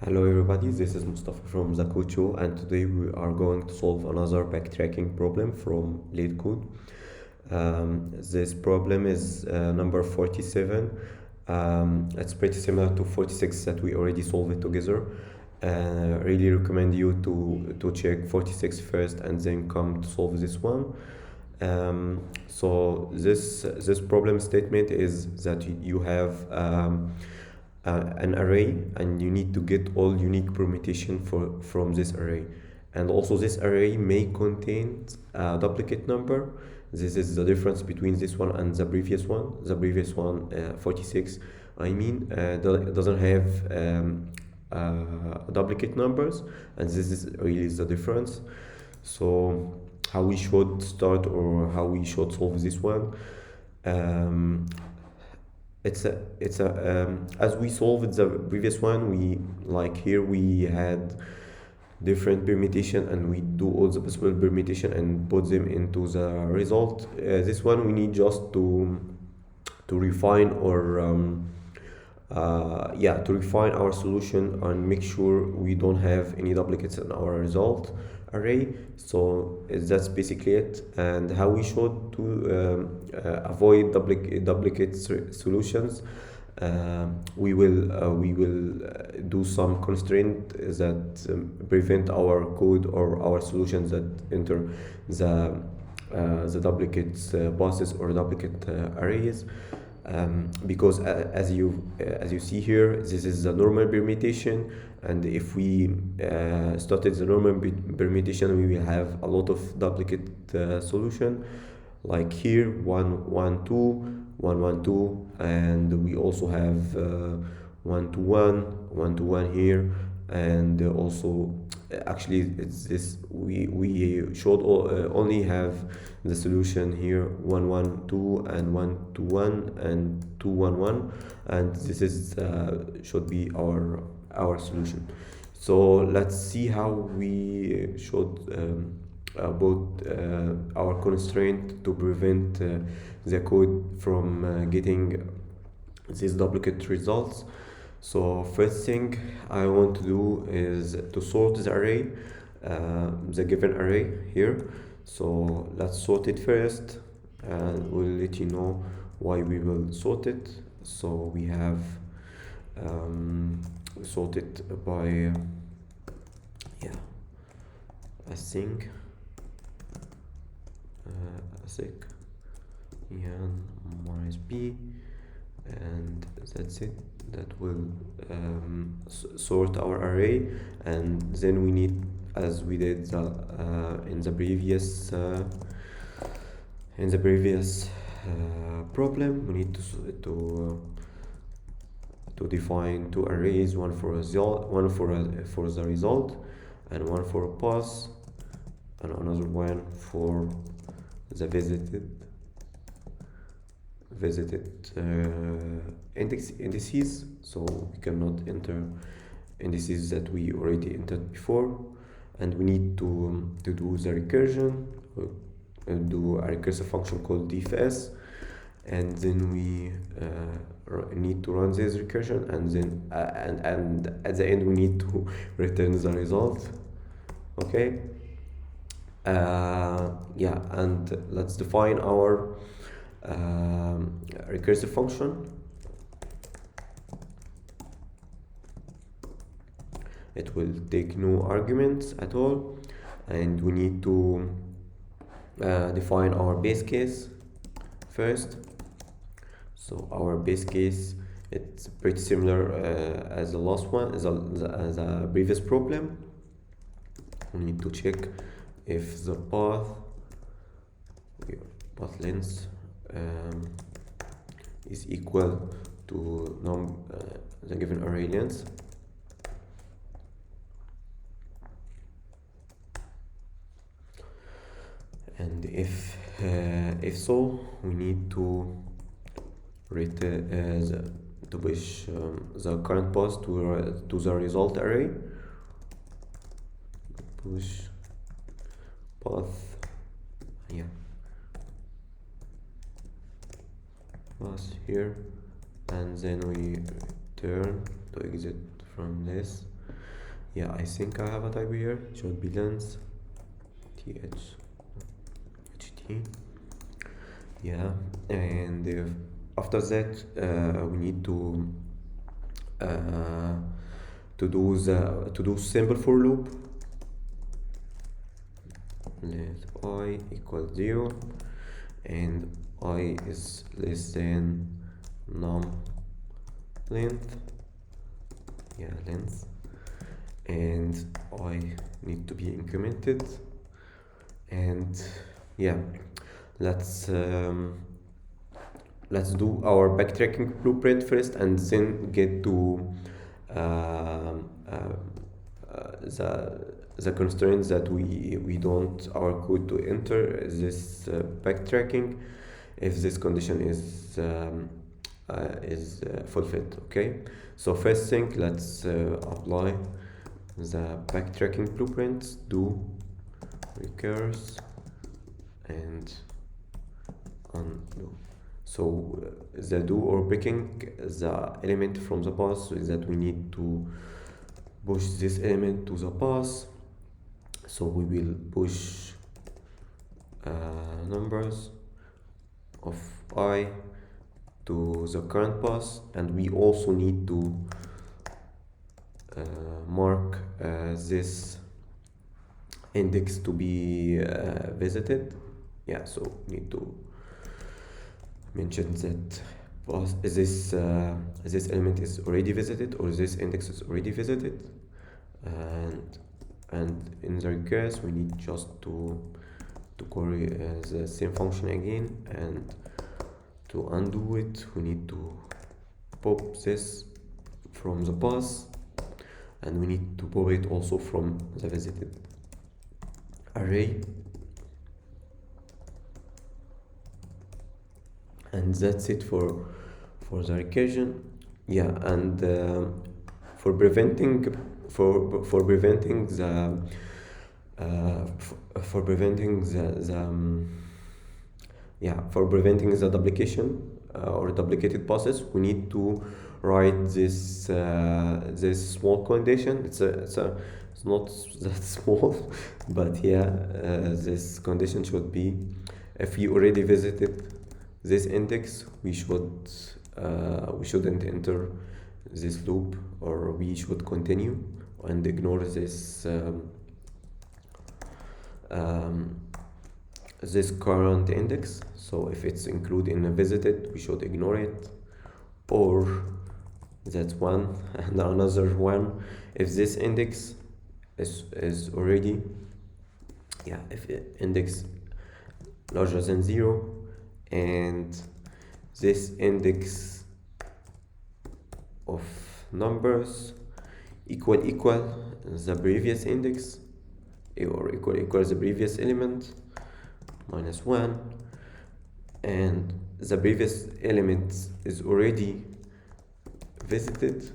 Hello everybody, this is Mustafa from the Code Show, and today we are going to solve another backtracking problem from Leetcode. This problem is number 47. It's pretty similar to 46 that we already solved it together. Really recommend you to check 46 first and then come to solve this one. So this problem statement is that you have an array and you need to get all unique permutation from this array, and also this array may contain a duplicate number. This is the difference between this one and the previous one. The previous one, 46, doesn't have duplicate numbers, and this is really the difference. So how we should start or how we should solve this one? As we solved the previous one, we had different permutation and we do all the possible permutation and put them into the result. This one we need just to refine or to refine our solution and make sure we don't have any duplicates in our result array. So that's basically it, and how we should to avoid duplicate solutions. We will do some constraint that prevent our code or our solutions that enter the duplicate passes or duplicate arrays. Because as you see here, this is the normal permutation, and if we started the normal permutation, we will have a lot of duplicate solution, like here 1 1 2 1 1 2, and we also have 1 to 1 1 to 1 here, and also actually it's this we should only have the solution here 1 1 2 and 1 to 1 and 2 1 1, and this is should be our solution. So let's see how we should put our constraint to prevent the code from getting these duplicate results. So first thing I want to do is to sort the array, the given array here. So let's sort it first, and we'll let you know why we will sort it. So we have sorted by I think sec minus b, and that's it. That will sort our array, and then we need, as we did in the previous problem, we need to define two arrays, one for the result, and one for a pass, and another one for the visited indices. So we cannot enter indices that we already entered before, and we need to do the recursion, do a recursive function called dfs, and then we need to run this recursion, and then and at the end we need to return the result. Okay. And let's define our recursive function. It will take no arguments at all, and we need to define our base case first. So our base case, it's pretty similar as the last one, as the previous problem. We need to check if the path length is equal to the given array length. And if so, we need to push the current path to the result array. Push path pass here, and then we turn to exit from this, Yeah, I think I have a typo here. It should be lens th ht. Yeah, and after that we need uh, to do simple for loop. Let I equal 0 and I is less than num length, yeah, length, and I need to be incremented. And yeah, let's do our backtracking blueprint first, and then get to the constraints that we don't our code to enter this backtracking if this condition is fulfilled. Okay, so first thing, let's apply the backtracking blueprints. Do recurse and undo. So the do or breaking the element from the path, so is that we need to push this element to the path. So we will push numbers of I to the current path, and we also need to mark this index to be visited. Yeah, so we need to mention that this element is already visited, or this index is already visited, and in the recurse we need just to call the same function again, and to undo it we need to pop this from the path, and we need to pop it also from the visited array. And that's it for the recursion. Yeah, and for preventing the for preventing the duplication or duplicated process, we need to write this small condition. It's not that small, but yeah, this condition should be, if we already visited this index, we shouldn't enter this loop, or we should continue and ignore this this current index. So if it's included in a visited, we should ignore it, or that's one. And another one, if this index is already, yeah, if index larger than 0 and this index of numbers equal the previous index, or equal the previous element minus 1, and the previous element is already visited,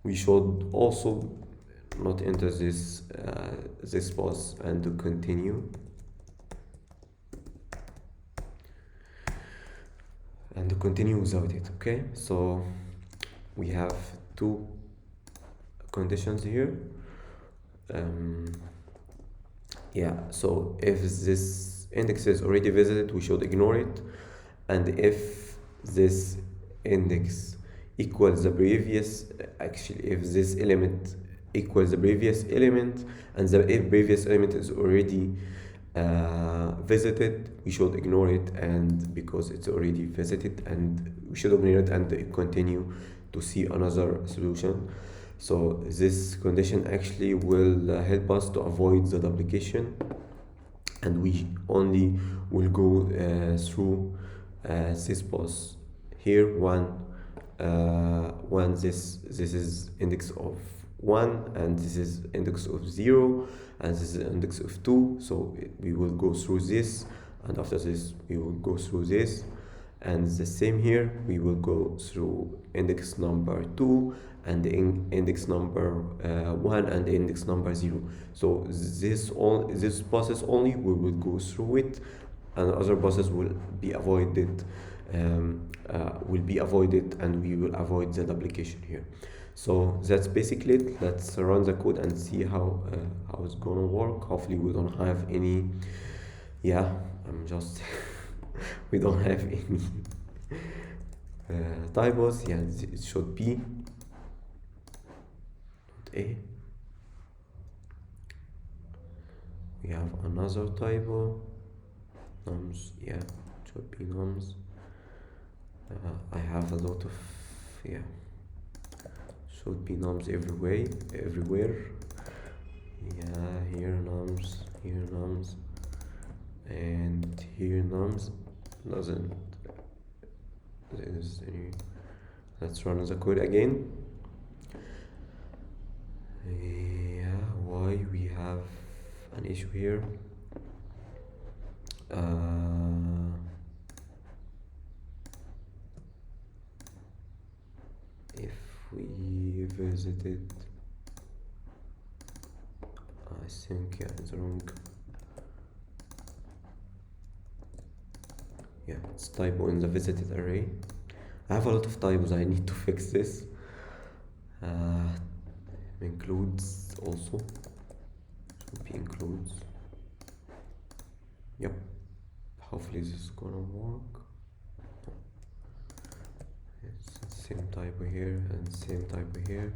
we should also not enter this this path and to continue without it. Okay, so we have two conditions here. Yeah, so if this index is already visited, we should ignore it, and if this index equals the previous, actually if this element equals the previous element, and the previous element is already visited, we should ignore it, and because it's already visited, and we should ignore it and continue to see another solution. So this condition actually will help us to avoid the duplication, and we only will go through this path here. One this is index of 1, and this is index of 0, and this is index of 2. So we will go through this, and after this we will go through this, and the same here, we will go through index number 2 and the index number 1 and the index number 0. So this process only we will go through it, and other process will be avoided will be avoided, and we will avoid the duplication here. So that's basically it. Let's run the code and see how it's gonna work. Hopefully we don't have any, yeah, I'm just we don't have any typos. Yeah, it should be not A. We have another typo, nums. Yeah, it should be nums. I have a lot of, yeah, should be nums everywhere. Yeah, here nums, and here nums. Doesn't there's any. Let's run the code again. Yeah, why we have an issue here? If we visited, I think, yeah, it's wrong. Yeah, it's typo in the visited array. I have a lot of typos. I need to fix this. Includes also should be includes. Yep. Hopefully this is gonna work. It's the same typo here and same typo here.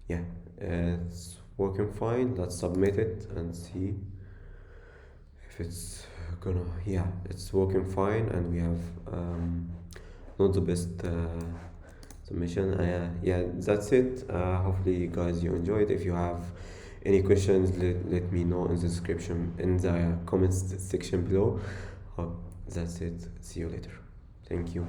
Yeah, it's working fine. Let's submit it and see if it's gonna. Yeah, it's working fine, and we have not the best submission. Yeah, that's it. Hopefully guys you enjoyed. If you have any questions, let me know in the description, in the comments section below. That's it. See you later. Thank you.